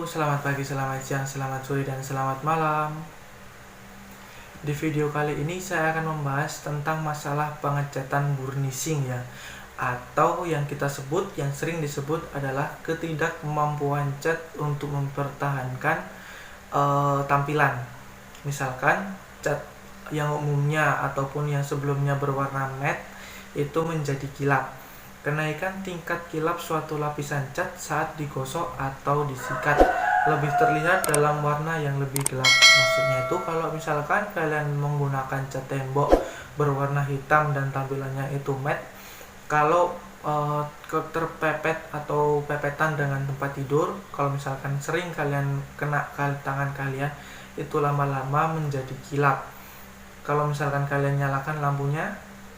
selamat pagi, selamat siang, selamat sore, dan selamat malam. Di video kali ini saya akan membahas tentang masalah pengecatan burnishing ya, atau yang kita sebut, yang sering disebut adalah ketidakmampuan cat untuk mempertahankan tampilan. Misalkan cat yang umumnya ataupun yang sebelumnya berwarna matte itu menjadi kilap. Kenaikan tingkat kilap suatu lapisan cat saat digosok atau disikat lebih terlihat dalam warna yang lebih gelap. Maksudnya itu kalau misalkan kalian menggunakan cat tembok berwarna hitam dan tampilannya itu matte, kalau terpepet atau pepetan dengan tempat tidur, kalau misalkan sering kalian kena tangan kalian, itu lama-lama menjadi kilap. Kalau misalkan kalian nyalakan lampunya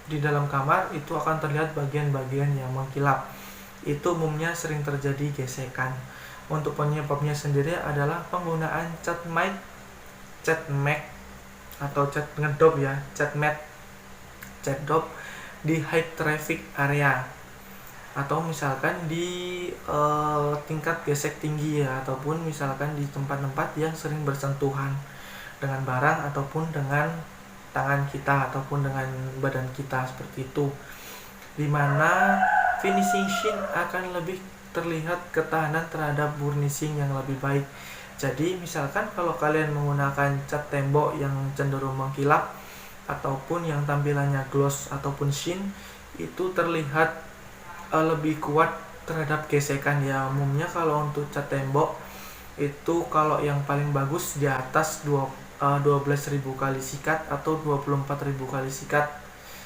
di dalam kamar, itu akan terlihat bagian-bagian yang mengkilap. Itu umumnya sering terjadi gesekan. Untuk penyebabnya sendiri adalah penggunaan cat matte atau cat ngedop ya, cat matte, cat dop di high traffic area, atau misalkan di tingkat gesek tinggi ya, ataupun misalkan di tempat-tempat yang sering bersentuhan dengan barang ataupun dengan tangan kita ataupun dengan badan kita, seperti itu, dimana finishing sheen akan lebih terlihat ketahanan terhadap burnishing yang lebih baik. Jadi misalkan kalau kalian menggunakan cat tembok yang cenderung mengkilap ataupun yang tampilannya gloss ataupun sheen, itu terlihat lebih kuat terhadap gesekan ya. Umumnya kalau untuk cat tembok itu kalau yang paling bagus di atas 12.000 kali sikat atau 24.000 kali sikat,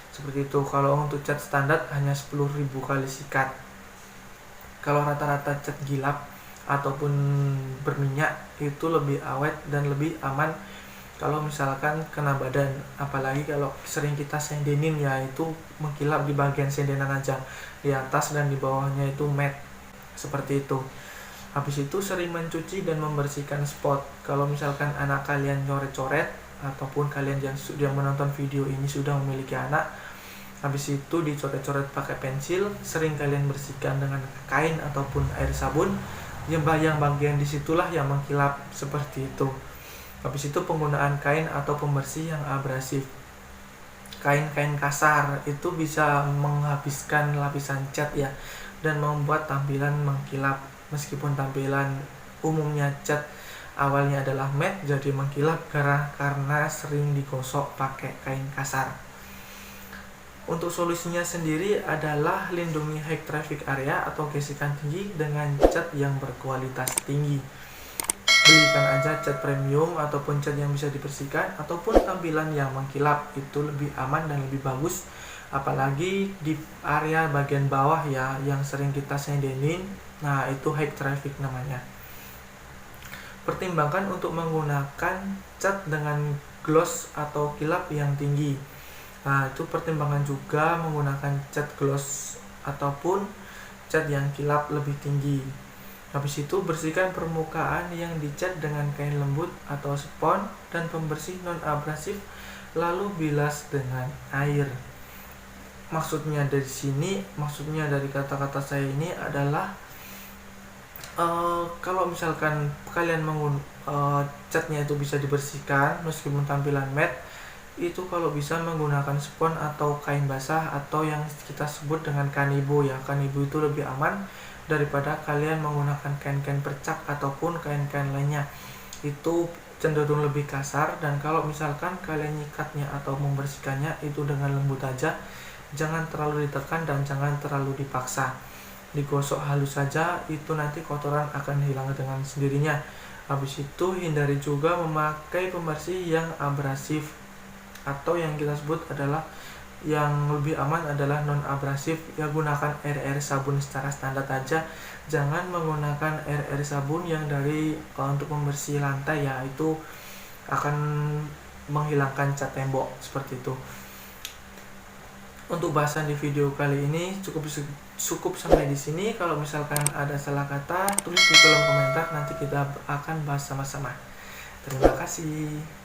seperti itu. Kalau untuk cat standar hanya 10.000 kali sikat. Kalau rata-rata cat gilap ataupun berminyak itu lebih awet dan lebih aman kalau misalkan kena badan, apalagi kalau sering kita sendenin ya, itu mengkilap di bagian sendenan aja, di atas dan di bawahnya itu matte, seperti itu. Habis itu sering mencuci dan membersihkan spot. Kalau misalkan anak kalian coret-coret ataupun kalian yang sudah menonton video ini sudah memiliki anak, habis itu dicoret-coret pakai pensil, sering kalian bersihkan dengan kain ataupun air sabun, yang bagian disitulah yang mengkilap, seperti itu. Habis itu penggunaan kain atau pembersih yang abrasif. Kain-kain kasar itu bisa menghabiskan lapisan cat ya, dan membuat tampilan mengkilap. Meskipun tampilan umumnya cat awalnya adalah matte, jadi mengkilap karena sering digosok pakai kain kasar. Untuk solusinya sendiri adalah lindungi high traffic area atau gesekan tinggi dengan cat yang berkualitas tinggi. Belikan aja cat premium ataupun cat yang bisa dibersihkan, ataupun tampilan yang mengkilap, itu lebih aman dan lebih bagus, apalagi di area bagian bawah ya yang sering kita sendenin. Nah, itu high traffic namanya. Pertimbangkan untuk menggunakan cat dengan gloss atau kilap yang tinggi. Nah, itu pertimbangan juga menggunakan cat gloss ataupun cat yang kilap lebih tinggi. Habis itu bersihkan permukaan yang dicat dengan kain lembut atau spons dan pembersih non abrasif, lalu bilas dengan air. Maksudnya dari kata-kata saya ini adalah kalau misalkan kalian catnya itu bisa dibersihkan meskipun tampilan matte, itu kalau bisa menggunakan spons atau kain basah atau yang kita sebut dengan kanibo ya. Kanibo itu lebih aman daripada kalian menggunakan kain-kain percak ataupun kain-kain lainnya, itu cenderung lebih kasar. Dan kalau misalkan kalian nyikatnya atau membersihkannya itu dengan lembut aja, jangan terlalu ditekan dan jangan terlalu dipaksa, digosok halus saja, itu nanti kotoran akan hilang dengan sendirinya. Habis itu hindari juga memakai pembersih yang abrasif, atau yang kita sebut adalah yang lebih aman adalah non abrasif ya. Gunakan air sabun secara standar aja, jangan menggunakan air sabun yang dari untuk membersih lantai ya, itu akan menghilangkan cat tembok, seperti itu. Untuk bahasan di video kali ini cukup sampai di sini. Kalau misalkan ada salah kata, tulis di kolom komentar, nanti kita akan bahas sama-sama. Terima kasih.